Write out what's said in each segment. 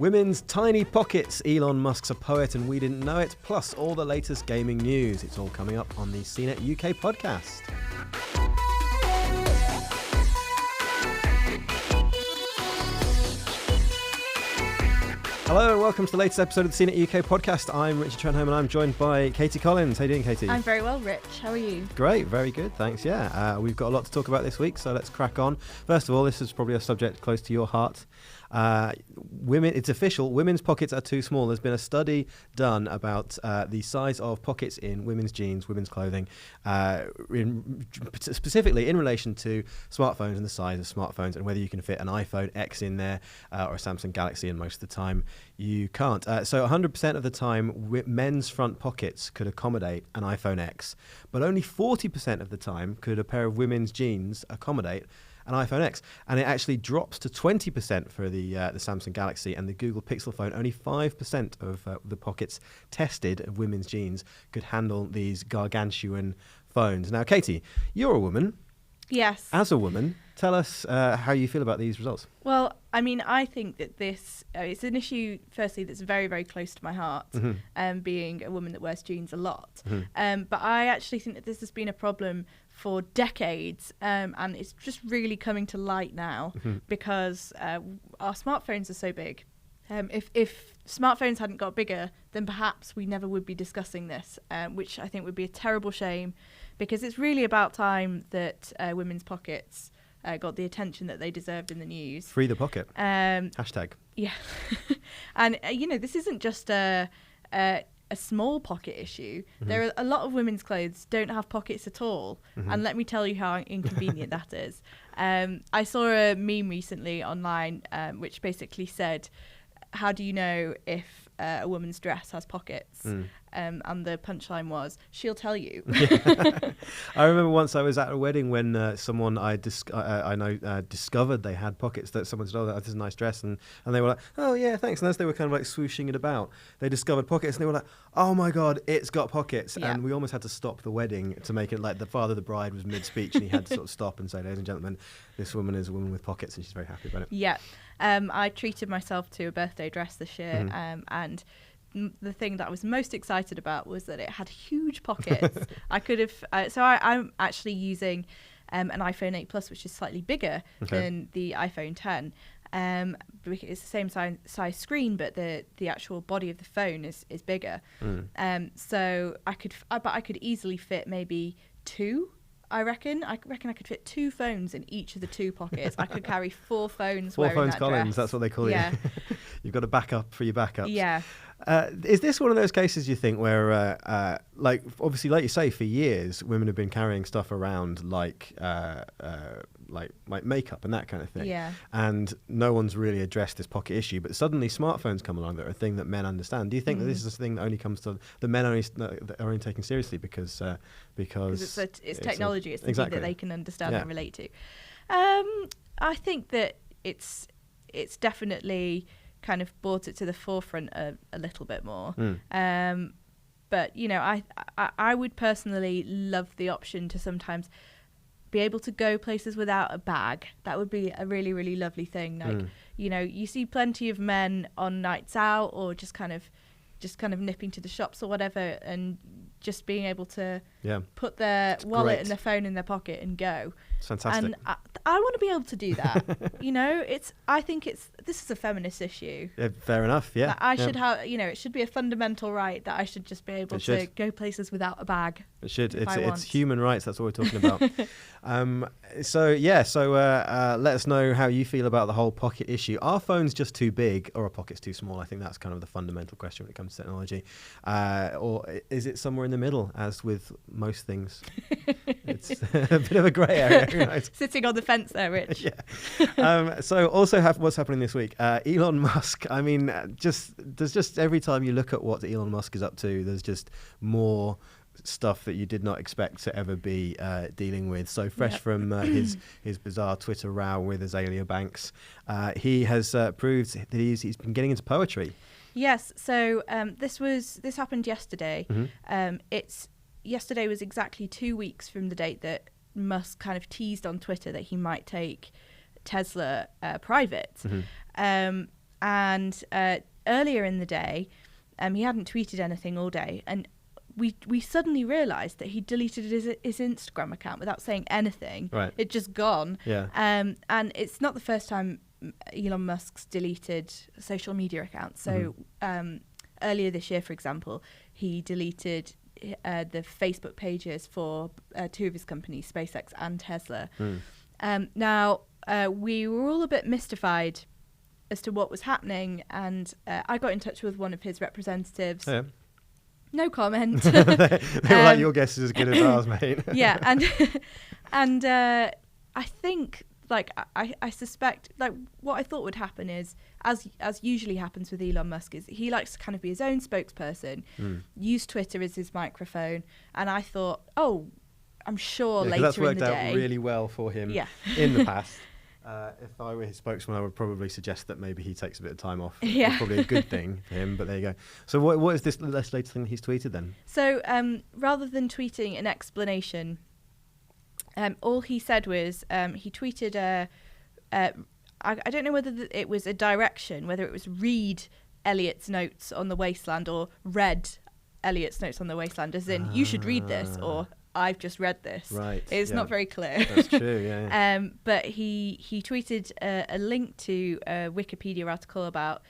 Women's tiny pockets. Elon Musk's a poet and we didn't know it. Plus all the latest gaming news. It's all coming up on the CNET UK podcast. Hello and welcome to the latest episode of the CNET UK podcast. I'm Richard Trenholm and I'm joined by Katie Collins. How are you doing, Katie? I'm very well, Rich. How are you? Great, very good, thanks. We've got a lot to talk about this week, so let's crack on. First of all, this is probably a subject close to your heart. Women, it's official, women's pockets are too small. There's been a study done about the size of pockets in women's jeans, women's clothing, specifically in relation to smartphones and the size of smartphones and whether you can fit an iPhone X in there or a Samsung Galaxy, and most of the time you can't. So 100% of the time men's front pockets could accommodate an iPhone X, but only 40% of the time could a pair of women's jeans accommodate an iPhone X, and it actually drops to 20% for the Samsung Galaxy and the Google Pixel phone. Only 5% of the pockets tested of women's jeans could handle these gargantuan phones. Now, Katie, you're a woman. Yes. As a woman, tell us how you feel about these results. Well, I mean, I think that this it's an issue, firstly, that's very, very close to my heart, being a woman that wears jeans a lot. But I actually think that this has been a problem for decades, and it's just really coming to light now because our smartphones are so big. If smartphones hadn't got bigger, then perhaps we never would be discussing this, which I think would be a terrible shame, because it's really about time that women's pockets got the attention that they deserved in the news. Free the pocket. Hashtag. Yeah. And, this isn't just a small pocket issue. There are a lot of women's clothes don't have pockets at all. And let me tell you how inconvenient that is. I saw a meme recently online which basically said, how do you know if a woman's dress has pockets? And the punchline was, she'll tell you. I remember once I was at a wedding when someone I know discovered they had pockets. That someone said, "Oh, this is a nice dress," and they were like, "Oh yeah, thanks." And as they were kind of like swooshing it about, they discovered pockets, and they were like, "Oh my god, it's got pockets!" Yeah. And we almost had to stop the wedding to make it like the father of the bride was mid-speech, and he had to sort of stop and say, "Ladies and gentlemen, this woman is a woman with pockets," and she's very happy about it. Yeah, I treated myself to a birthday dress this year, and the thing that I was most excited about was that it had huge pockets. I could have. I'm actually using an iPhone 8 Plus, which is slightly bigger than the iPhone 10. It's the same size screen, but the actual body of the phone is bigger. So I could easily fit maybe two. I reckon I could fit two phones in each of the two pockets. I could carry four phones. Four phones, that Collins. dress. That's what they call you. You've got a backup for your backups. Yeah. Is this one of those cases, you think, where, obviously, like you say, for years, women have been carrying stuff around like makeup and that kind of thing. Yeah. And no one's really addressed this pocket issue. But suddenly, smartphones come along that are a thing that men understand. Do you think that this is a thing that only comes to the men that are only taken seriously because it's technology? It's something that they can understand and relate to. I think that it's definitely kind of brought it to the forefront a little bit more. But I would personally love the option to sometimes be able to go places without a bag. That would be a really, really lovely thing. Like, you see plenty of men on nights out or just kind of nipping to the shops or whatever, and just being able to put their wallet and their phone in their pocket and go. It's fantastic. And I want to be able to do that. I think this is a feminist issue. Yeah, fair enough. Yeah. That I should have, it should be a fundamental right that I should just be able to go places without a bag. It should. It's human rights. That's what we're talking about. So let us know how you feel about the whole pocket issue. Are phones just too big or are pockets too small? I think that's kind of the fundamental question when it comes to technology. Or is it somewhere in the middle, as with most things? It's a bit of a grey area. Right? Sitting on the fence there, Rich. So also what's happening this week. Elon Musk. I mean, there's just every time you look at what Elon Musk is up to, there's just more stuff that you did not expect to ever be dealing with. So fresh from his bizarre Twitter row with Azalea Banks, he has proved that he's been getting into poetry. Yes. So this happened yesterday. Yesterday was exactly 2 weeks from the date that Musk kind of teased on Twitter that he might take Tesla private. And earlier in the day, he hadn't tweeted anything all day, and we suddenly realised that he deleted his Instagram account without saying anything. Right. It just gone. Yeah. And it's not the first time Elon Musk's deleted social media accounts. So earlier this year, for example, he deleted the Facebook pages for two of his companies, SpaceX and Tesla. Now, we were all a bit mystified as to what was happening, and I got in touch with one of his representatives. Oh, yeah. No comment. they were like, your guess is as good as ours, mate. Yeah, and I think, like, I suspect, like, what I thought would happen is, as usually happens with Elon Musk, is he likes to kind of be his own spokesperson, use Twitter as his microphone, and I thought, I'm sure later in the day... that's worked out really well for him in the past. If I were his spokesman, I would probably suggest that maybe he takes a bit of time off. Yeah. It's probably a good thing for him, but there you go. So what is this latest thing he's tweeted then? So rather than tweeting an explanation, all he said was he tweeted I don't know whether it was a direction, whether it was read Elliot's notes on the wasteland or read Elliot's notes on the wasteland, as in you should read this, or I've just read this. Right. It's not very clear. That's true, yeah. But he tweeted a link to a Wikipedia article about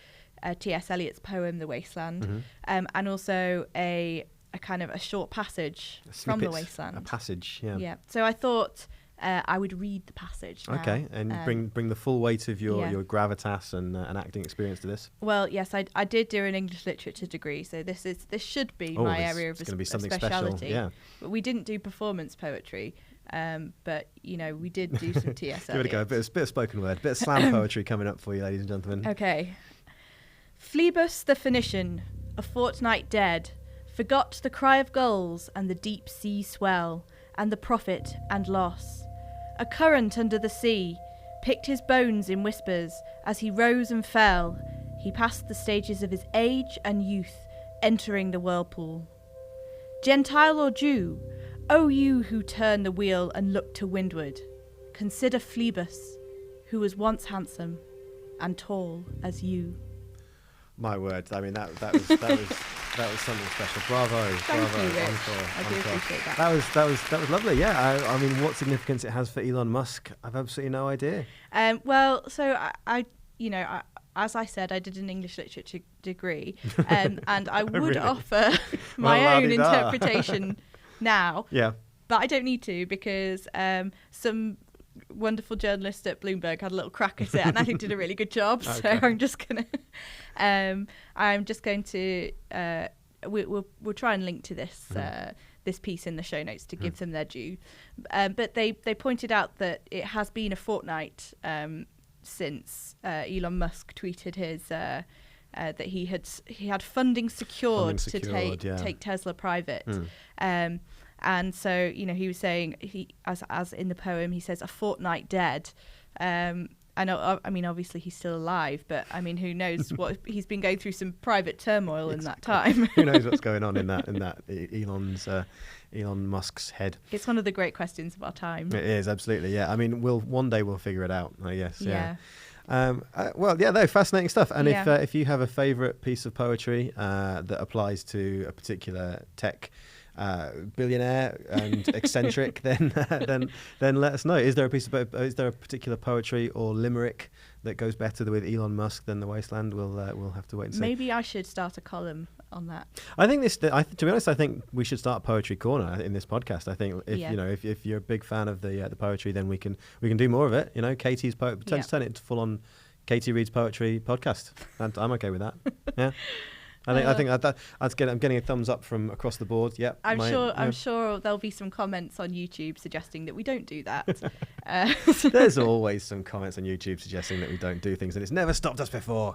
T.S. Eliot's poem, The Wasteland, and also a kind of a short passage from The Wasteland. A passage, yeah. Yeah. So I thought I would read the passage now. Okay, and bring the full weight of your gravitas and acting experience to this. Well, yes, I did do an English literature degree, so this should be my area of speciality. Special, yeah. But we didn't do performance poetry, but we did do some T.S. Eliot. Give it a go. A bit of spoken word, a bit of slam poetry coming up for you, ladies and gentlemen. Okay. Phlebas the Phoenician, a fortnight dead, forgot the cry of gulls and the deep sea swell, and the profit and loss. A current under the sea picked his bones in whispers as he rose and fell. He passed the stages of his age and youth, entering the whirlpool. Gentile or Jew, O you who turn the wheel and look to windward, consider Phlebas, who was once handsome and tall as you. My word, I mean that was something special. Bravo, Thank bravo. you, Rich. I do appreciate that. That was lovely. Yeah, I mean, what significance it has for Elon Musk, I've absolutely no idea. Well, so I as I said, I did an English literature degree, and I would really? offer my own interpretation now. Yeah. But I don't need to, because some wonderful journalist at Bloomberg had a little crack at it and I think did a really good job. Okay. So I'm just going to we'll try and link to this this piece in the show notes to give them their due. But they pointed out that it has been a fortnight since Elon Musk tweeted his that he had funding secured to take Tesla private. And so, he was saying, as in the poem, he says, a fortnight dead. I know, I mean, obviously he's still alive, but I mean, who knows what he's been going through some private turmoil in that time. Who knows what's going on in that Elon Musk's head. It's one of the great questions of our time. It is, absolutely, yeah. I mean, one day we'll figure it out, I guess. Yeah. Fascinating stuff. And if you have a favourite piece of poetry that applies to a particular tech billionaire and eccentric, then let us know. Is there a particular poetry or limerick that goes better with Elon Musk than The Wasteland? We'll have to wait and see. Maybe I should start a column on that. I think to be honest, I think we should start Poetry Corner in this podcast. I think if you're a big fan of the poetry, then we can do more of it. Katie's turn it into full on Katie reads poetry podcast. And I'm okay with that. Yeah. I think I'm getting a thumbs up from across the board. Yep. I'm sure there'll be some comments on YouTube suggesting that we don't do that. There's always some comments on YouTube suggesting that we don't do things, and it's never stopped us before.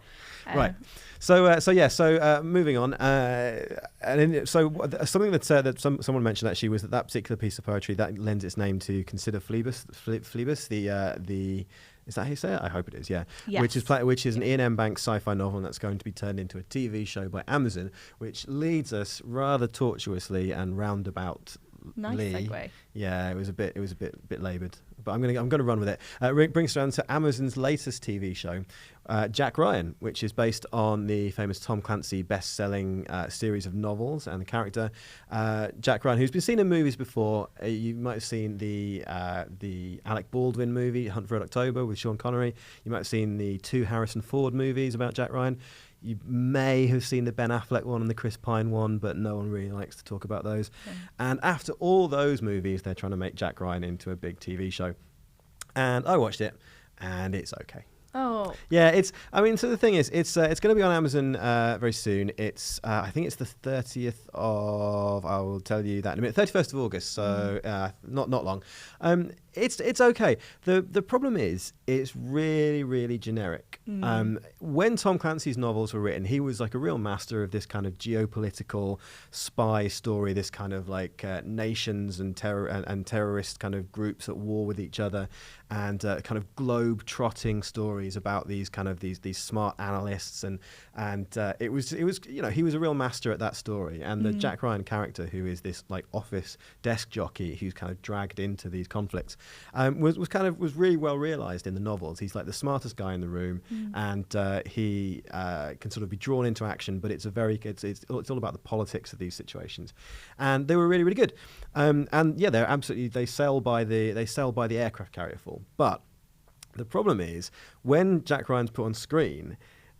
Right. So moving on. Something that someone mentioned actually was that particular piece of poetry that lends its name to Consider Phlebas, the is that how you say it? I hope it is, yeah. Yes. Which is an Ian M. Banks sci-fi novel that's going to be turned into a TV show by Amazon, which leads us rather tortuously and roundabout. Nice segue. Yeah, it was a bit laboured, but I'm gonna run with it. Brings us around to Amazon's latest TV show, Jack Ryan, which is based on the famous Tom Clancy best-selling series of novels, and the character Jack Ryan, who's been seen in movies before. You might have seen the Alec Baldwin movie, Hunt for Red October, with Sean Connery. You might have seen the 2 Harrison Ford movies about Jack Ryan. You may have seen the Ben Affleck one and the Chris Pine one, but no one really likes to talk about those. And after all those movies, they're trying to make Jack Ryan into a big TV show. And I watched it, and it's okay. Oh. Yeah, so the thing is, it's going to be on Amazon very soon. It's I think it's the 30th of, I will tell you that in a minute, 31st of August, so not long. It's okay. The problem is, it's really, really generic. When Tom Clancy's novels were written, he was like a real master of this kind of geopolitical spy story, this kind of like nations and terrorist kind of groups at war with each other, and kind of globe-trotting stories about these kind of these smart analysts, and it was he was a real master at that story. And the Jack Ryan character, who is this like office desk jockey who's kind of dragged into these conflicts, was really well realized in the novels. He's like the smartest guy in the room, and he can sort of be drawn into action. But it's it's all about the politics of these situations, and they were really, really good. And yeah, they sell by the aircraft carrier full. But the problem is, when Jack Ryan's put on screen,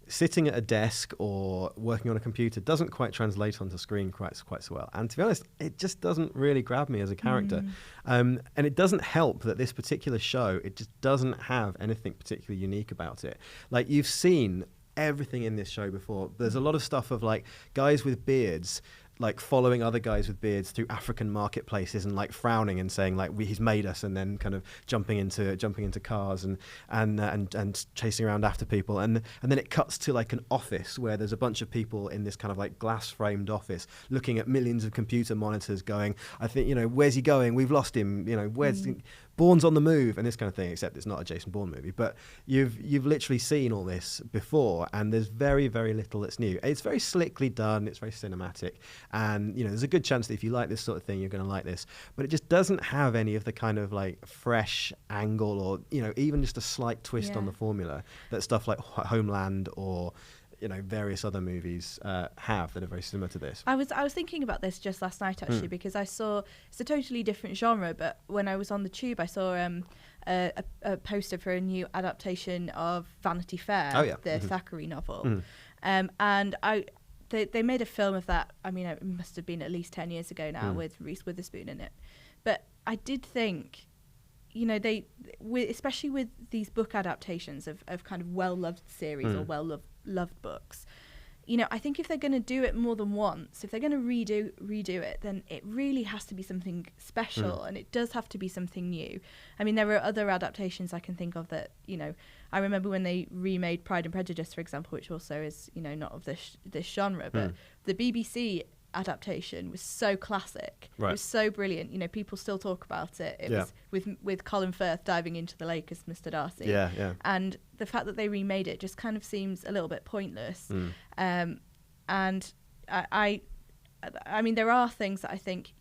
sitting at a desk or working on a computer doesn't quite translate onto screen quite so well. And to be honest, it just doesn't really grab me as a character. And it doesn't help that this particular show, it just doesn't have anything particularly unique about it. Like, you've seen everything in this show before. There's a lot of stuff of like guys with beards like following other guys with beards through African marketplaces and like frowning and saying like he's made us, and then kind of jumping into cars and chasing around after people, and then it cuts to like an office where there's a bunch of people in this kind of like glass framed office looking at millions of computer monitors going, I think, where's he going? We've lost him. Where's Bourne's on the move, and this kind of thing, except it's not a Jason Bourne movie. But you've literally seen all this before, and there's very, very little that's new. It's very slickly done, it's very cinematic, and there's a good chance that if you like this sort of thing, you're going to like this. But it just doesn't have any of the kind of like fresh angle, or even just a slight twist on the formula that stuff like Homeland or various other movies have that are very similar to this. I was thinking about this just last night, actually, because I saw, it's a totally different genre, but when I was on the tube, I saw a poster for a new adaptation of Vanity Fair, the Thackeray novel. And they made a film of that. I mean, it must have been at least 10 years ago now, with Reese Witherspoon in it. But I did think, especially with these book adaptations of kind of well-loved series or well-loved books, I think if they're going to do it more than once, if they're going to redo it, then it really has to be something special, and it does have to be something new. I mean, there are other adaptations I can think of that, I remember when they remade Pride and Prejudice, for example, which also is, not of this genre, but the BBC adaptation was so classic. Right. It was so brilliant. People still talk about it. It was with Colin Firth diving into the lake as Mr. Darcy. Yeah. And the fact that they remade it just kind of seems a little bit pointless. And I mean, there are things that I think,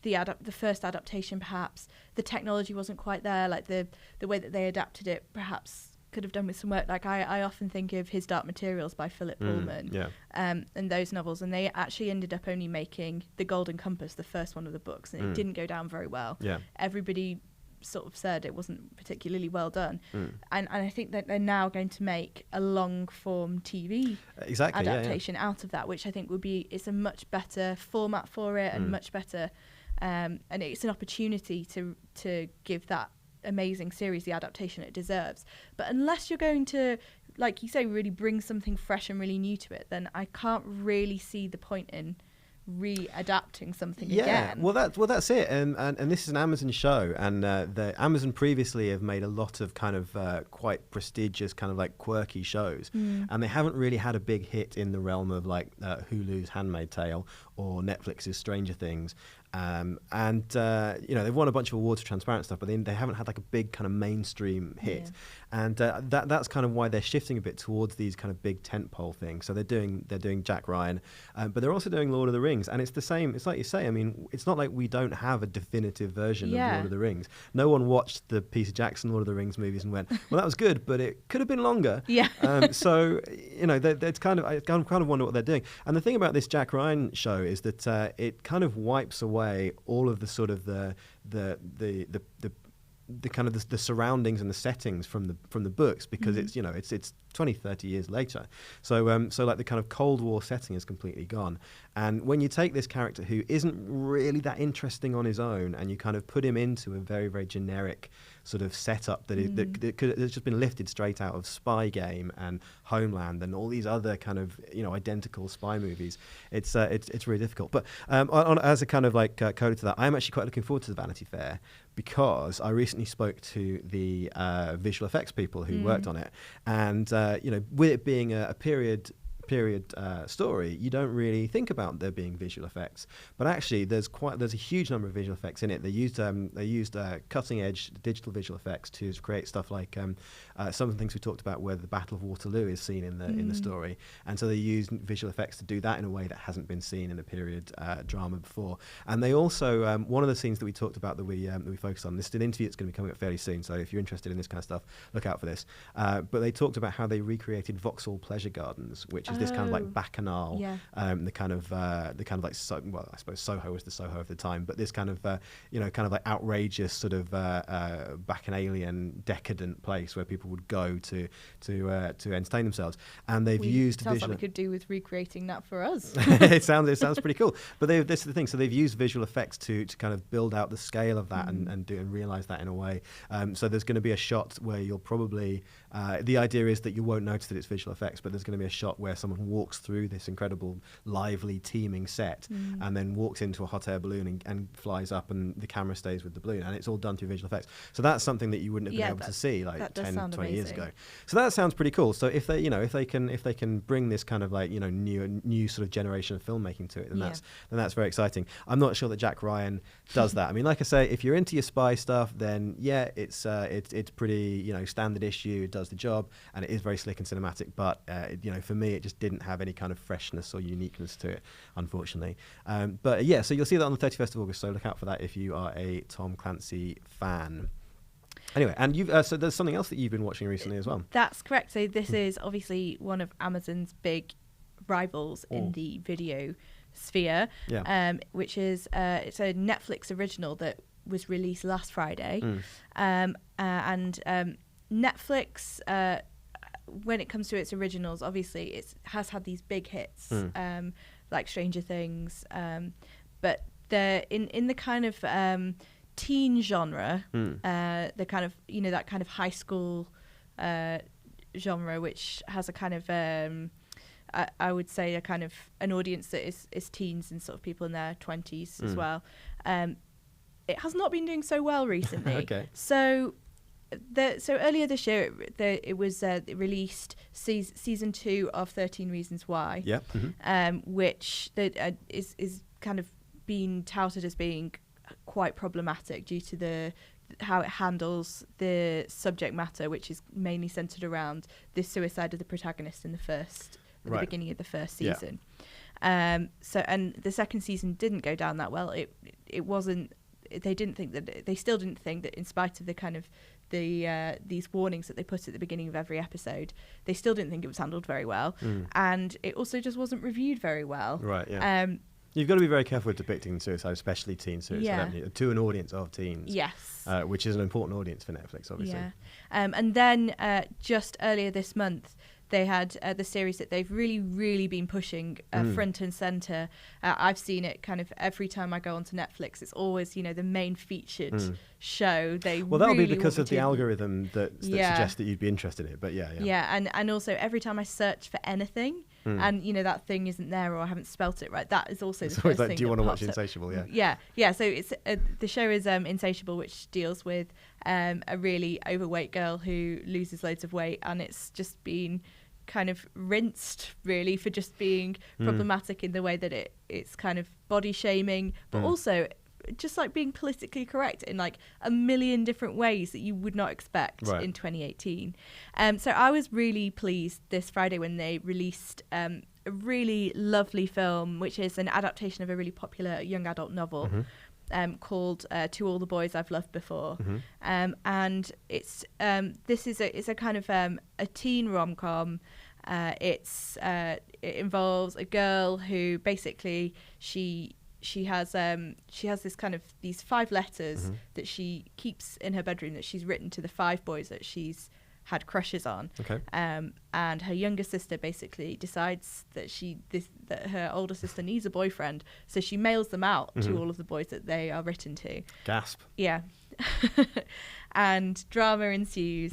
the first adaptation, perhaps the technology wasn't quite there, like the way that they adapted it perhaps could have done with some work. Like I often think of His Dark Materials by Philip Pullman, and those novels, and they actually ended up only making The Golden Compass, the first one of the books, and it didn't go down very well. Everybody sort of said it wasn't particularly well done, and I think that they're now going to make a long form TV adaptation out of that, which I think it's a much better format for it, and much better, and it's an opportunity to give that amazing series the adaptation it deserves. But unless you're going to, like you say, really bring something fresh and really new to it, then I can't really see the point in re-adapting something again. Well, that's it. And this is an Amazon show, and the Amazon previously have made a lot of kind of quite prestigious, kind of like quirky shows, and they haven't really had a big hit in the realm of like Hulu's Handmaid's Tale or Netflix's Stranger Things. And they've won a bunch of awards for transparent stuff, but they haven't had like a big kind of mainstream hit. And that's kind of why they're shifting a bit towards these kind of big tentpole things. So they're doing Jack Ryan, but they're also doing Lord of the Rings, and it's the same. It's like you say. I mean, it's not like we don't have a definitive version of Lord of the Rings. No one watched the Peter Jackson Lord of the Rings movies and went, "Well, that was good, but it could have been longer." Yeah. So that's kind of I kind of wonder what they're doing. And the thing about this Jack Ryan show is that it kind of wipes away all of the sort of the kind of the surroundings and the settings from the books, because it's 20, 30 years later. So like the kind of Cold War setting is completely gone. And when you take this character who isn't really that interesting on his own, and you kind of put him into a very, very generic sort of setup that's just been lifted straight out of Spy Game and Homeland and all these other kind of identical spy movies, it's really difficult. But as a kind of like coda to that, I'm actually quite looking forward to the Vanity Fair, because I recently spoke to the visual effects people who worked on it, and with it being a period story, you don't really think about there being visual effects, but actually there's a huge number of visual effects in it. They used cutting edge digital visual effects to create stuff like some of the things we talked about, where the Battle of Waterloo is seen in the story, and so they used visual effects to do that in a way that hasn't been seen in a period drama before. And they also one of the scenes that we talked about that we focused on, this is an interview that's going to be coming up fairly soon, so if you're interested in this kind of stuff, look out for this. But they talked about how they recreated Vauxhall Pleasure Gardens, which is this kind of like bacchanal, the kind of like I suppose Soho was the Soho of the time, but this kind of kind of like outrageous sort of bacchanalian decadent place where people would go to entertain themselves. And they've used sounds like we could do with recreating that for us. it sounds pretty cool. But this is the thing. So they've used visual effects to kind of build out the scale of that and realize that in a way. So there's going to be a shot where you'll probably the idea is that you won't notice that it's visual effects, but there's going to be a shot where someone walks through this incredible, lively, teeming set, and then walks into a hot air balloon and flies up, and the camera stays with the balloon, and it's all done through visual effects. So that's something that you wouldn't have been able to see like 10, 20 years ago. So that sounds pretty cool. So if they can bring this kind of like new sort of generation of filmmaking to it, then that's very exciting. I'm not sure that Jack Ryan does that. I mean, like I say, if you're into your spy stuff, then it's pretty standard issue. It does the job, and it is very slick and cinematic. But for me, it just didn't have any kind of freshness or uniqueness to it, unfortunately. So you'll see that on the 31st of August. So look out for that if you are a Tom Clancy fan. Anyway, and you've so there's something else that you've been watching recently as well. That's correct. So this is obviously one of Amazon's big rivals in the video sphere, which is it's a Netflix original that was released last Friday, and Netflix. When it comes to its originals, obviously it has had these big hits, like Stranger Things, but they're in the kind of teen genre, the kind of that kind of high school genre, which has a kind of I would say a kind of an audience that is teens and sort of people in their 20s as well. It has not been doing so well recently. Okay. So earlier this year, it was released season 2 of 13 Reasons Why. Yeah. Which is kind of being touted as being quite problematic due to how it handles the subject matter, which is mainly centered around the suicide of the protagonist in the beginning of the first season. And the second season didn't go down that well. It wasn't. They still didn't think that, in spite of the kind of these warnings that they put at the beginning of every episode, they still didn't think it was handled very well, and it also just wasn't reviewed very well. Right. Yeah. You've got to be very careful with depicting suicide, especially teen suicide, to an audience of teens. Yes. Which is an important audience for Netflix, obviously. Yeah. And then just earlier this month, they had the series that they've really, really been pushing front and centre. I've seen it kind of every time I go onto Netflix. It's always, the main featured show. That'll be because of the algorithm that suggests that you'd be interested in it. But yeah. Yeah, and also every time I search for anything, and that thing isn't there, or I haven't spelt it right, that is also the first thing. Do you want to watch Insatiable? Yeah. So it's the show is Insatiable, which deals with a really overweight girl who loses loads of weight, and it's just been kind of rinsed really for just being problematic in the way that it's kind of body shaming, but also just like being politically correct in like a million different ways that you would not expect in 2018. So I was really pleased this Friday when they released a really lovely film, which is an adaptation of a really popular young adult novel called To All the Boys I've Loved Before. And it's it's a kind of a teen rom-com. It involves a girl who basically she has this kind of these 5 letters that she keeps in her bedroom that she's written to the 5 boys that she's had crushes on. And her younger sister basically decides that that her older sister needs a boyfriend, so she mails them out to all of the boys that they are written to. Gasp. Yeah. And drama ensues.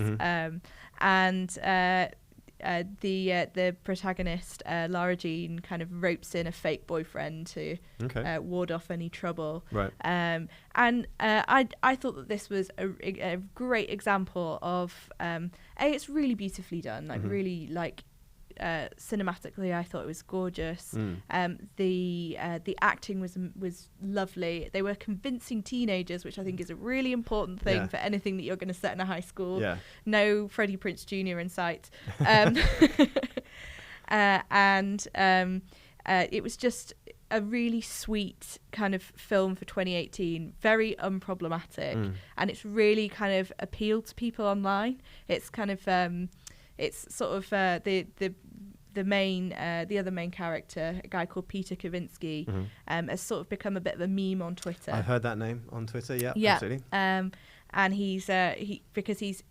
The protagonist, Lara Jean, kind of ropes in a fake boyfriend to ward off any trouble. And I thought that this was a great example of it's really beautifully done, like really like cinematically. I thought it was gorgeous. The acting was lovely. They were convincing teenagers, which I think is a really important thing for anything that you're going to set in a high school. No Freddie Prinze Jr. in sight. It was just a really sweet kind of film for 2018, very unproblematic, and it's really kind of appealed to people online. It's kind of it's sort of the other main character, a guy called Peter Kavinsky, has sort of become a bit of a meme on Twitter. I've heard that name on Twitter. Yeah, absolutely. And he's because he's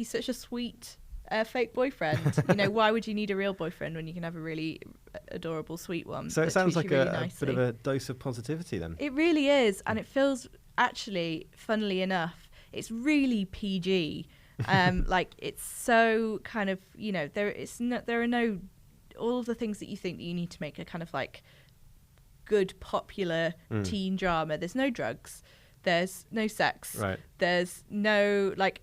such a sweet fake boyfriend. You know, why would you need a real boyfriend when you can have a really adorable sweet one? So it sounds like a bit of a dose of positivity then. It really is, and it feels actually, funnily enough, it's really PG. Like it's so kind of, you know, there are no all of the things that you think that you need to make a kind of like good popular teen drama. There's no drugs, there's no sex, there's no like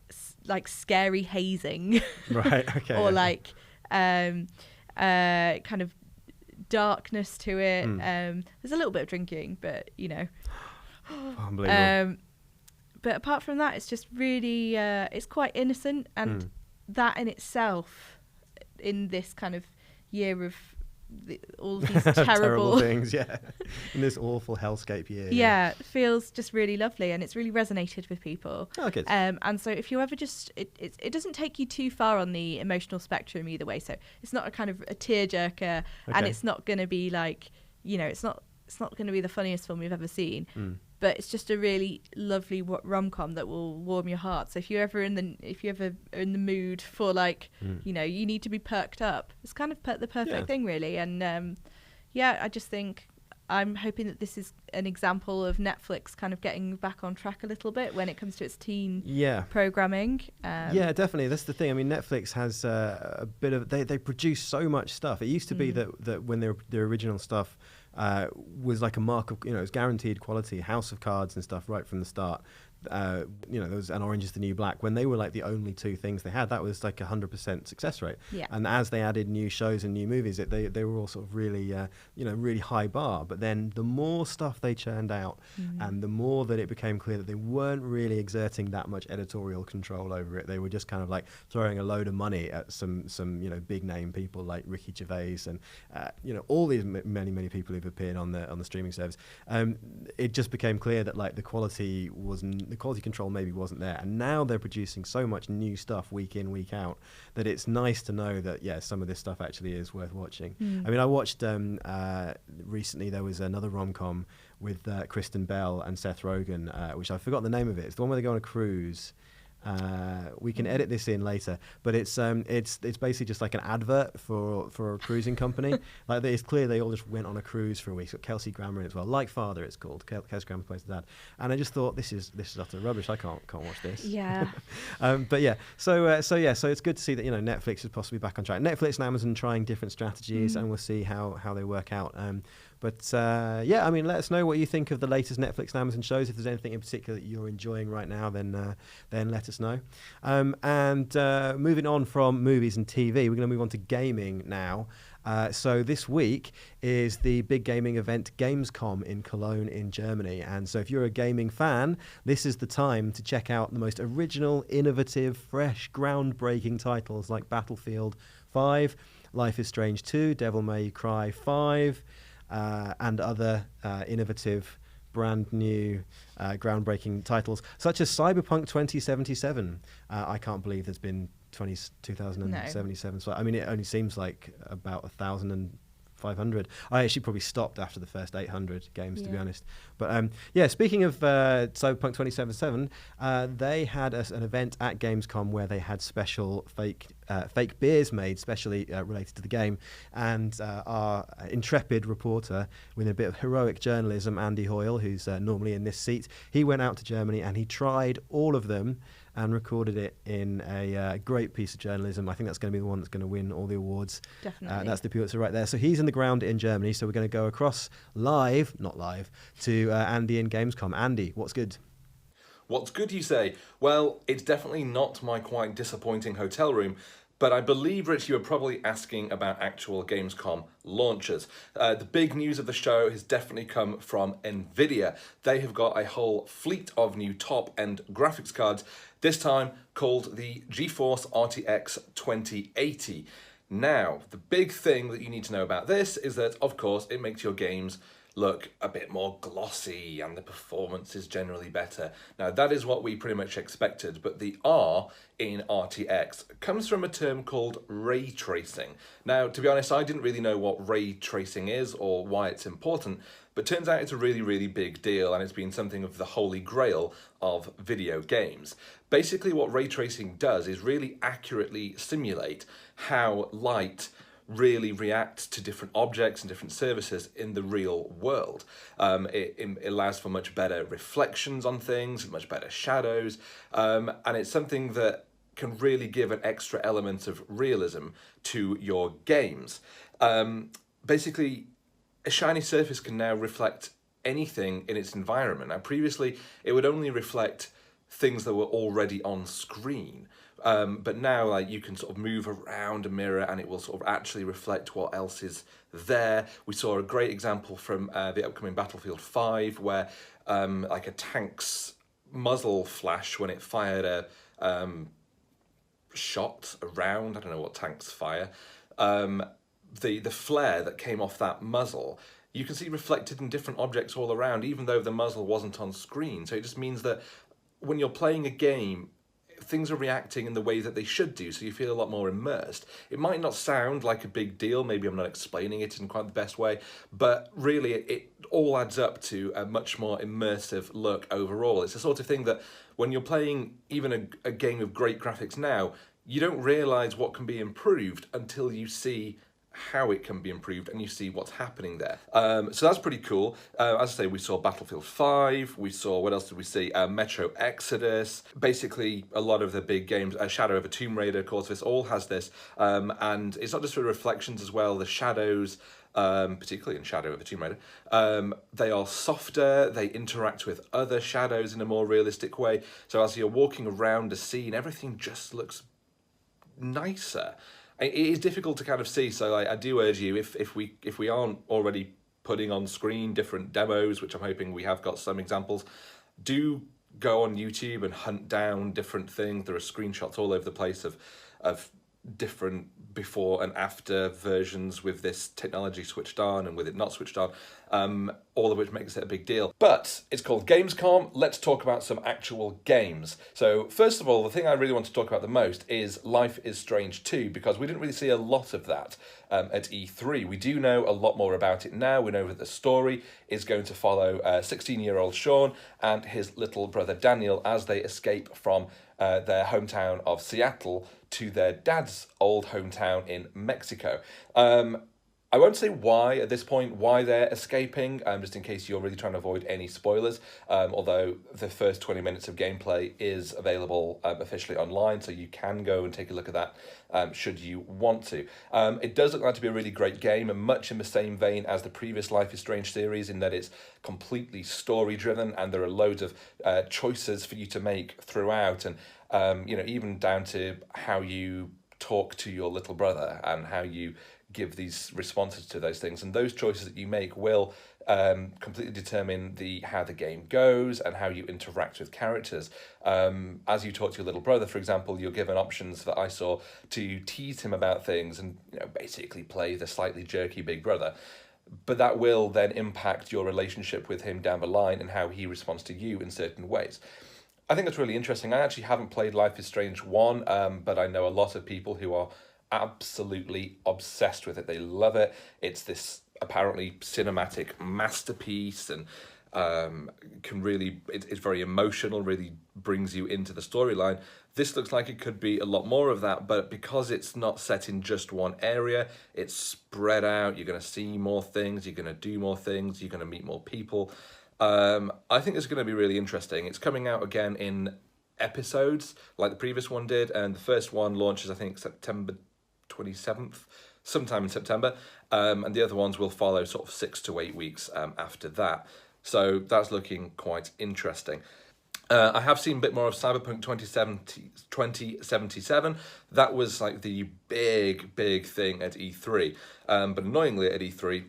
scary hazing, or like kind of darkness to it. There's a little bit of drinking, but you know, unbelievable. But apart from that, it's just really, it's quite innocent, and that in itself, in this kind of year of all these terrible things, in this awful hellscape year. Feels just really lovely, and it's really resonated with people. Oh, good. And so if you ever just, it doesn't take you too far on the emotional spectrum either way. So it's not a kind of a tearjerker, and it's not going to be like, you know, it's not going to be the funniest film you've ever seen. But it's just a really lovely rom-com that will warm your heart. So if you're ever in the mood for like, you know, you need to be perked up, it's kind of the perfect thing, really. And I just think I'm hoping that this is an example of Netflix kind of getting back on track a little bit when it comes to its teen programming. Definitely. That's the thing. I mean, Netflix has a bit of they produce so much stuff. It used to be that when their original stuff was like a mark of, you know, it was guaranteed quality, House of Cards and stuff right from the start. You know, there was an Orange is the New Black. When they were like the only 2 things they had, that was like 100% success rate. And as they added new shows and new movies, they were all sort of really, you know, really high bar. But then the more stuff they churned out, and the more that it became clear that they weren't really exerting that much editorial control over it, they were just kind of like throwing a load of money at some you know, big name people like Ricky Gervais and you know, all these many people who've appeared on the streaming service. It just became clear that like the quality control maybe wasn't there, and now they're producing so much new stuff week in, week out, that it's nice to know that some of this stuff actually is worth watching. I mean, I watched recently, there was another rom-com with Kristen Bell and Seth Rogen, which I forgot the name of it. It's the one where they go on a cruise. We can edit this in later, but it's basically just like an advert for a cruising company. Like it's clear they all just went on a cruise for a week. It's got Kelsey Grammer in it as well. Like Father, it's called. Kelsey Grammer plays the dad, and I just thought this is utter rubbish. I can't watch this. So it's good to see that, you know, Netflix is possibly back on track. Netflix and Amazon trying different strategies, and we'll see how they work out. But yeah, I mean, let us know what you think of the latest Netflix and Amazon shows. If there's anything in particular that you're enjoying right now, then let us know. And moving on from movies and TV, we're going to move on to gaming now. So this week is the big gaming event Gamescom in Cologne in Germany. And so if you're a gaming fan, this is the time to check out the most original, innovative, fresh, groundbreaking titles like Battlefield 5, Life is Strange 2, Devil May Cry 5, and other innovative, brand new, groundbreaking titles, such as Cyberpunk 2077. I can't believe there's been 2077. No. So I mean, it only seems like about 1,500. I actually probably stopped after the first 800 games, to be honest. But yeah, speaking of Cyberpunk 2077, they had an event at Gamescom where they had special fake beers made, specially related to the game. And our intrepid reporter, with a bit of heroic journalism, Andy Hoyle, who's normally in this seat, he went out to Germany and he tried all of them and recorded it in a great piece of journalism. I think that's going to be the one that's going to win all the awards. Definitely. That's the Pulitzer right there. So he's in the ground in Germany. So we're going to go across not live, to Andy in Gamescom. Andy, what's good? What's good, you say? Well, it's definitely not my quite disappointing hotel room, but I believe, Rich, you were probably asking about actual Gamescom launches. The big news of the show has definitely come from NVIDIA. They have got a whole fleet of new top-end graphics cards, this time called the GeForce RTX 2080. Now, the big thing that you need to know about this is that, of course, it makes your games look a bit more glossy and the performance is generally better. Now, that is what we pretty much expected, but the R in RTX comes from a term called ray tracing. Now, to be honest, I didn't really know what ray tracing is or why it's important, but turns out it's a really, really big deal, and it's been something of the holy grail of video games. Basically, what ray tracing does is really accurately simulate how light really reacts to different objects and different surfaces in the real world. It allows for much better reflections on things, much better shadows, and it's something that can really give an extra element of realism to your games. Basically, a shiny surface can now reflect anything in its environment. Now, previously, it would only reflect things that were already on screen. But now you can sort of move around a mirror and it will sort of actually reflect what else is there. We saw a great example from the upcoming Battlefield 5 where like a tank's muzzle flash when it fired a shot around, I don't know what tanks fire, the flare that came off that muzzle, you can see reflected in different objects all around, even though the muzzle wasn't on screen. So it just means that when you're playing a game, things are reacting in the way that they should do, so you feel a lot more immersed. It might not sound like a big deal, maybe I'm not explaining it in quite the best way, but really it all adds up to a much more immersive look overall. It's the sort of thing that when you're playing even a game of great graphics now, you don't realise what can be improved until you see how it can be improved and you see what's happening there. So that's pretty cool. As I say, we saw Battlefield 5, we saw, what else did we see? Metro Exodus, basically a lot of the big games, Shadow of a Tomb Raider, of course, this all has this. And it's not just for reflections as well, the shadows, particularly in Shadow of a Tomb Raider, they are softer, they interact with other shadows in a more realistic way. So as you're walking around a scene, everything just looks nicer. It is difficult to kind of see, so I do urge you, if we aren't already putting on screen different demos, which I'm hoping we have got some examples, do go on YouTube and hunt down different things. There are screenshots all over the place of different before and after versions with this technology switched on and with it not switched on, all of which makes it a big deal. But it's called Gamescom. Let's talk about some actual games. So first of all, the thing I really want to talk about the most is Life is Strange 2, because we didn't really see a lot of that at E3. We do know a lot more about it now. We know that the story is going to follow 16-year-old Sean and his little brother Daniel as they escape from their hometown of Seattle to their dad's old hometown in Mexico. I won't say why at this point, why they're escaping, just in case you're really trying to avoid any spoilers, although the first 20 minutes of gameplay is available officially online, so you can go and take a look at that should you want to. It does look like to be a really great game, and much in the same vein as the previous Life is Strange series, in that it's completely story-driven, and there are loads of choices for you to make throughout, and even down to how you talk to your little brother and how you give these responses to those things, and those choices that you make will completely determine how the game goes and how you interact with characters. As you talk to your little brother, for example, you're given options that I saw to tease him about things and basically play the slightly jerky big brother. But that will then impact your relationship with him down the line and how he responds to you in certain ways. I think it's really interesting. I actually haven't played Life is Strange 1, but I know a lot of people who are absolutely obsessed with it. They love it. It's this apparently cinematic masterpiece, and it's very emotional, really brings you into the storyline. This looks like it could be a lot more of that, but because it's not set in just one area, it's spread out. You're going to see more things, you're going to do more things, you're going to meet more people. I think it's going to be really interesting. It's coming out again in episodes like the previous one did, and the first one launches, I think, September 27th, sometime in September, and the other ones will follow sort of 6 to 8 weeks after that. So that's looking quite interesting. I have seen a bit more of Cyberpunk 2077. That was like the big thing at E3. But annoyingly at E3,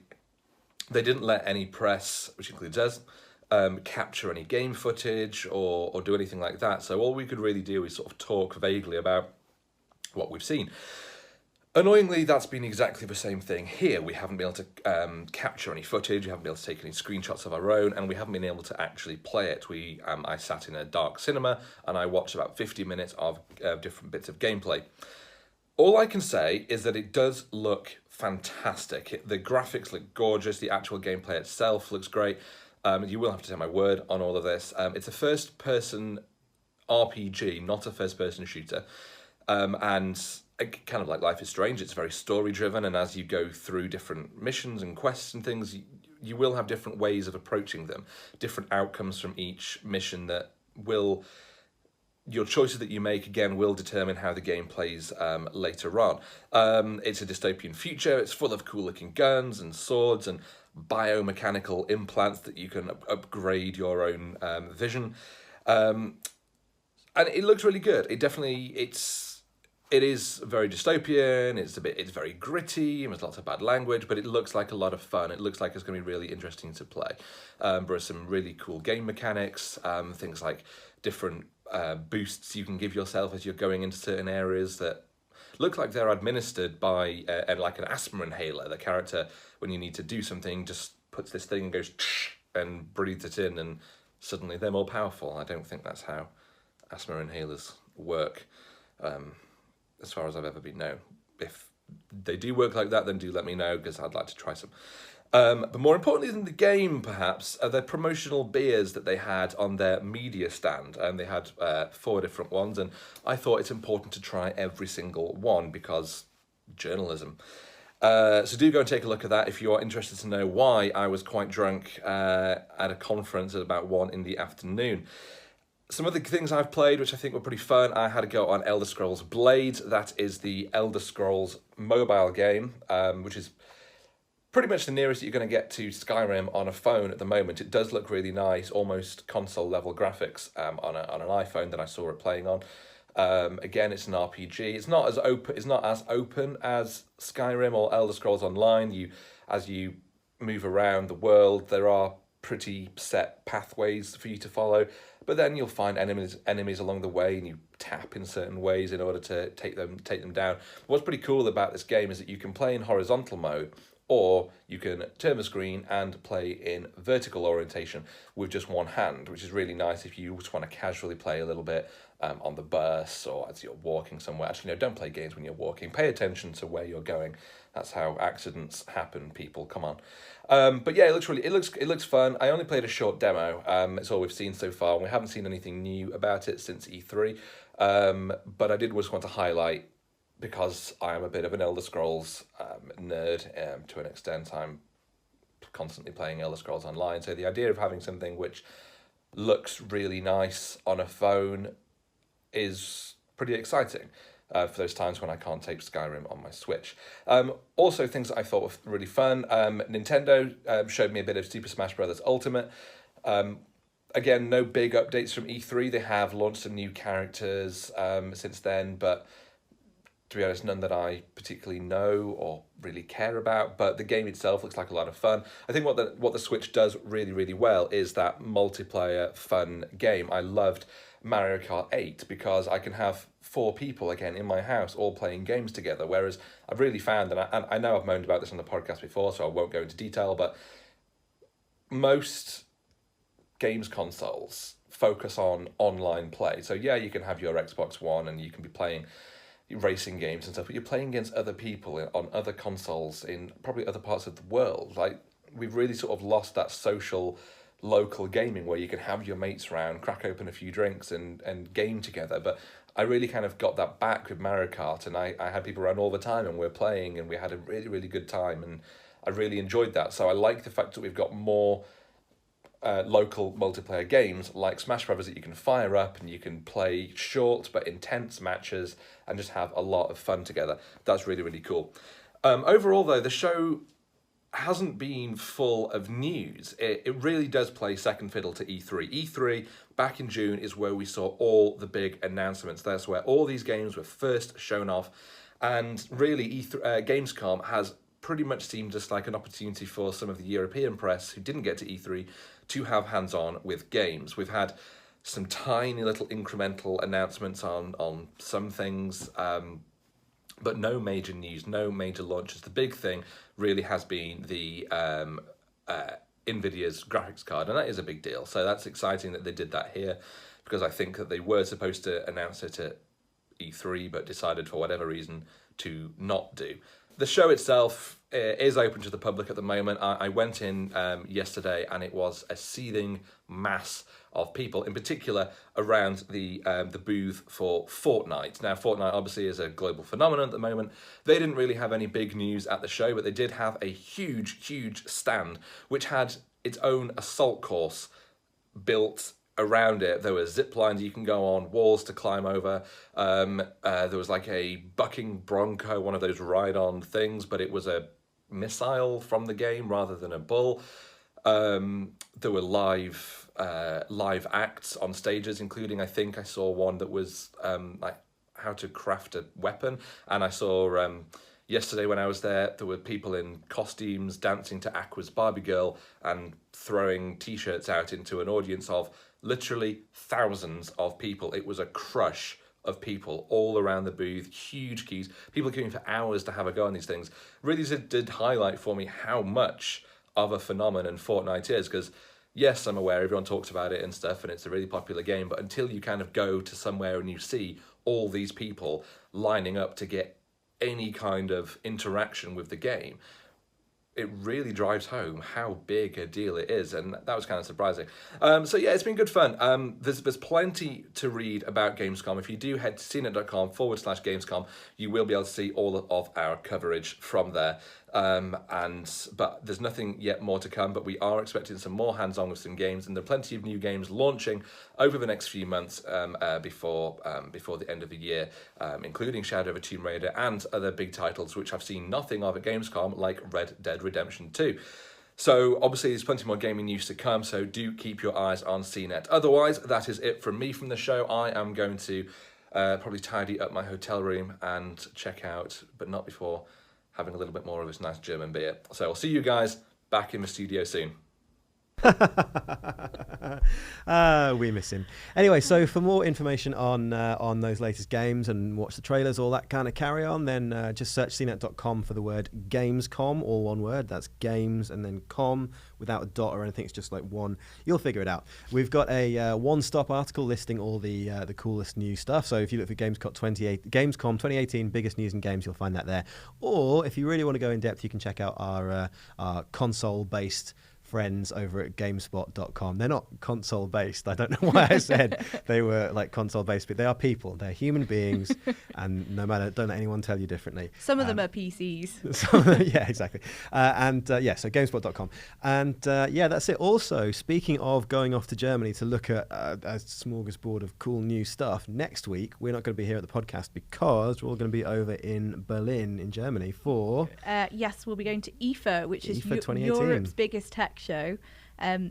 they didn't let any press, which includes us, capture any game footage or do anything like that. So all we could really do is sort of talk vaguely about what we've seen. Annoyingly, that's been exactly the same thing here. We haven't been able to capture any footage, we haven't been able to take any screenshots of our own, and we haven't been able to actually play it. I sat in a dark cinema and I watched about 50 minutes of different bits of gameplay. All I can say is that it does look fantastic. The graphics look gorgeous, the actual gameplay itself looks great. You will have to take my word on all of this. It's a first-person RPG, not a first-person shooter. And kind of like Life is Strange, it's very story-driven, and as you go through different missions and quests and things, you will have different ways of approaching them, different outcomes from each mission that will... Your choices that you make, again, will determine how the game plays later on. It's a dystopian future. It's full of cool-looking guns and swords and biomechanical implants that you can upgrade your own vision. And it looks really good. It is very dystopian. It's very gritty. There's lots of bad language, but it looks like a lot of fun. It looks like it's going to be really interesting to play. There are some really cool game mechanics, things like different boosts you can give yourself as you're going into certain areas that look like they're administered by like an asthma inhaler. The character, when you need to do something, just puts this thing and goes and breathes it in, and suddenly they're more powerful. I don't think that's how asthma inhalers work, as far as I've ever been known. If they do work like that, then do let me know, because I'd like to try some. But more importantly than the game, perhaps, are the promotional beers that they had on their media stand. They had 4 different ones, and I thought it's important to try every single one because journalism. So do go and take a look at that if you are interested to know why I was quite drunk at a conference at about 1 in the afternoon. Some of the things I've played, which I think were pretty fun, I had a go on Elder Scrolls Blades. That is the Elder Scrolls mobile game, which is pretty much the nearest that you're going to get to Skyrim on a phone at the moment. It does look really nice, almost console-level graphics on an iPhone that I saw it playing on. Again, it's an RPG. It's not as open as Skyrim or Elder Scrolls Online. As you move around the world, there are pretty set pathways for you to follow, but then you'll find enemies along the way, and you tap in certain ways in order to take them down. What's pretty cool about this game is that you can play in horizontal mode, or you can turn the screen and play in vertical orientation with just one hand, which is really nice if you just want to casually play a little bit on the bus or as you're walking somewhere. Actually, no, don't play games when you're walking. Pay attention to where you're going. That's how accidents happen, people. Come on. But yeah, it looks fun. I only played a short demo. It's all we've seen so far, and we haven't seen anything new about it since E3. But I did just want to highlight because I am a bit of an Elder Scrolls nerd to an extent. I'm constantly playing Elder Scrolls Online, so the idea of having something which looks really nice on a phone is pretty exciting for those times when I can't take Skyrim on my Switch. Also, things that I thought were really fun. Nintendo showed me a bit of Super Smash Bros. Ultimate. Again, no big updates from E3. They have launched some new characters since then, but to be honest, none that I particularly know or really care about. But the game itself looks like a lot of fun. I think what the Switch does really, really well is that multiplayer fun game. I loved Mario Kart 8 because I can have 4 people again in my house all playing games together, whereas I've really found, and I know I've moaned about this on the podcast before, so I won't go into detail, but most games consoles focus on online play. So yeah, you can have your Xbox One and you can be playing racing games and stuff, but you're playing against other people on other consoles in probably other parts of the world. Like, we've really sort of lost that social local gaming where you can have your mates around, crack open a few drinks and game together. But I really kind of got that back with Mario Kart, and I had people around all the time and we're playing and we had a really, really good time, and I really enjoyed that. So I like the fact that we've got more local multiplayer games like Smash Brothers that you can fire up and you can play short but intense matches and just have a lot of fun together. That's really, really cool. Overall, though, the show hasn't been full of news. It really does play second fiddle to E3. E3 back in June is where we saw all the big announcements. That's where all these games were first shown off, and really Gamescom has pretty much seemed just like an opportunity for some of the European press who didn't get to E3 to have hands-on with games. We've had some tiny little incremental announcements on some things, but no major news, no major launches. The big thing really has been the NVIDIA's graphics card, and that is a big deal. So that's exciting that they did that here, because I think that they were supposed to announce it at E3, but decided for whatever reason to not do. The show itself is open to the public at the moment. I went in yesterday and it was a seething mass of people, in particular around the booth for Fortnite. Now, Fortnite obviously is a global phenomenon at the moment. They didn't really have any big news at the show, but they did have a huge, huge stand which had its own assault course built around it. There were zip lines you can go on, walls to climb over. There was like a bucking bronco, one of those ride-on things, but it was a missile from the game rather than a bull. There were live acts on stages, including, I think I saw one that was like how to craft a weapon, and I saw yesterday when I was there were people in costumes dancing to Aqua's Barbie Girl and throwing t-shirts out into an audience of literally thousands of people. It was a crush of people all around the booth, huge queues, people queuing for hours to have a go on these things. Really did highlight for me how much of a phenomenon Fortnite is, because yes, I'm aware everyone talks about it and stuff and it's a really popular game, but until you kind of go to somewhere and you see all these people lining up to get any kind of interaction with the game, it really drives home how big a deal it is, and that was kind of surprising. So yeah, it's been good fun. There's plenty to read about Gamescom. If you do head to cnet.com/Gamescom, you will be able to see all of our coverage from there. But there's nothing yet more to come, but we are expecting some more hands-on with some games, and there are plenty of new games launching over the next few months before the end of the year, including Shadow of a Tomb Raider and other big titles which I've seen nothing of at Gamescom, like Red Dead Redemption 2. So obviously there's plenty more gaming news to come, so do keep your eyes on CNET. Otherwise, that is it from me from the show. I am going to probably tidy up my hotel room and check out, but not before having a little bit more of this nice German beer. So I'll see you guys back in the studio soon. We miss him. Anyway, so for more information on those latest games and watch the trailers, all that kind of carry on, then just search cnet.com for the word Gamescom, all one word. That's games and then com, without a dot or anything. It's just like one. You'll figure it out. We've got a one-stop article listing all the coolest new stuff. So if you look for Gamescom 2018 biggest news in games, you'll find that there. Or if you really want to go in depth, you can check out our console-based friends over at GameSpot.com. They're not console based. I don't know why I said they were like console based, but they are people. They're human beings, and don't let anyone tell you differently. Some of them are PCs. Yeah, exactly. So GameSpot.com. And that's it. Also, speaking of going off to Germany to look at a smorgasbord of cool new stuff, next week we're not going to be here at the podcast because we're all going to be over in Berlin in Germany for... yes, we'll be going to IFA, which is IFA Europe's biggest tech show.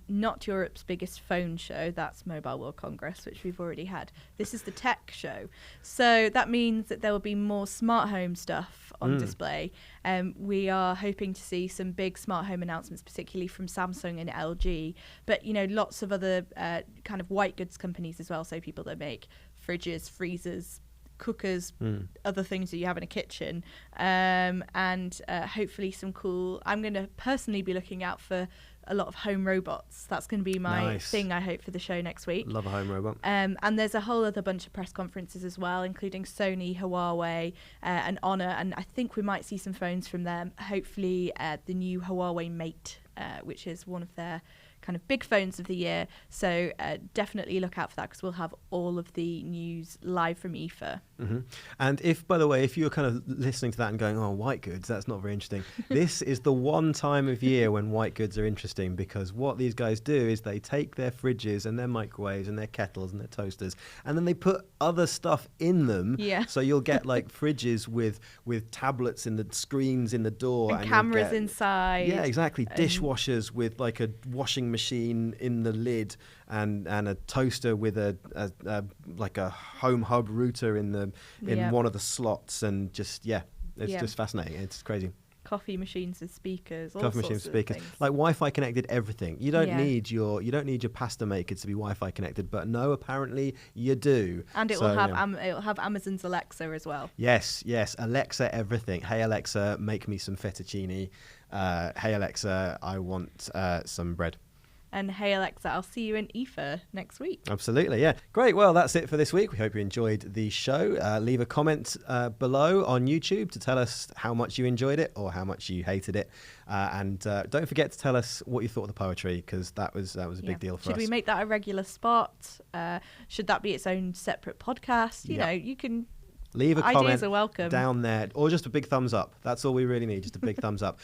Not Europe's biggest phone show. That's Mobile World Congress, which we've already had. This is the tech show. So that means that there will be more smart home stuff on display. We are hoping to see some big smart home announcements, particularly from Samsung and LG, but lots of other kind of white goods companies as well. So people that make fridges, freezers, cookers, other things that you have in a kitchen, and hopefully some cool... I'm going to personally be looking out for a lot of home robots. That's going to be my thing, I hope, for the show next week. Love a home robot. And there's a whole other bunch of press conferences as well, including Sony, Huawei, and Honor, and I think we might see some phones from them. Hopefully the new Huawei Mate, which is one of their kind of big phones of the year. So definitely look out for that, because we'll have all of the news live from IFA. Mm-hmm. And if, by the way, if you're kind of listening to that and going, oh, white goods, that's not very interesting. This is the one time of year when white goods are interesting, because what these guys do is they take their fridges and their microwaves and their kettles and their toasters, and then they put other stuff in them. Yeah. So you'll get like fridges with tablets in the screens in the door. And cameras inside. Yeah, exactly. Dishwashers with like a washing machine in the lid, and a toaster with a like a home hub router in one of the slots, and just just fascinating. It's crazy. Coffee machines with speakers, coffee machines with speakers, like Wi-Fi connected everything. You don't need your pasta maker to be Wi-Fi connected, but no, apparently you do. And it will have Amazon's Alexa as well. Yes, Alexa everything. Hey Alexa, make me some fettuccine. Hey Alexa, I want some bread. And hey Alexa, I'll see you in IFA next week. Absolutely, yeah. Great. Well, that's it for this week. We hope you enjoyed the show. Leave a comment below on YouTube to tell us how much you enjoyed it or how much you hated it. And don't forget to tell us what you thought of the poetry, because that was a big deal for us. Should we make that a regular spot? Should that be its own separate podcast? You know, you can... Leave a Ideas comment are welcome. down there, or just a big thumbs up. That's all we really need, just a big thumbs up.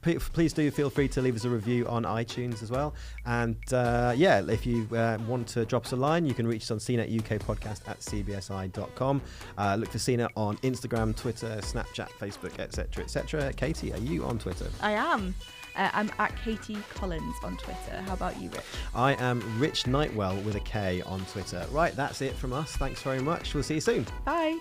Please do feel free to leave us a review on iTunes as well. And if you want to drop us a line, you can reach us on CNET UK podcast at cbsi.com. Look for CNET on Instagram, Twitter, Snapchat, Facebook, etc., etc. Katie, are you on Twitter? I am. I'm at Katie Collins on Twitter. How about you, Rich? I am Rich Nightwell with a K on Twitter. Right, that's it from us. Thanks very much. We'll see you soon. Bye.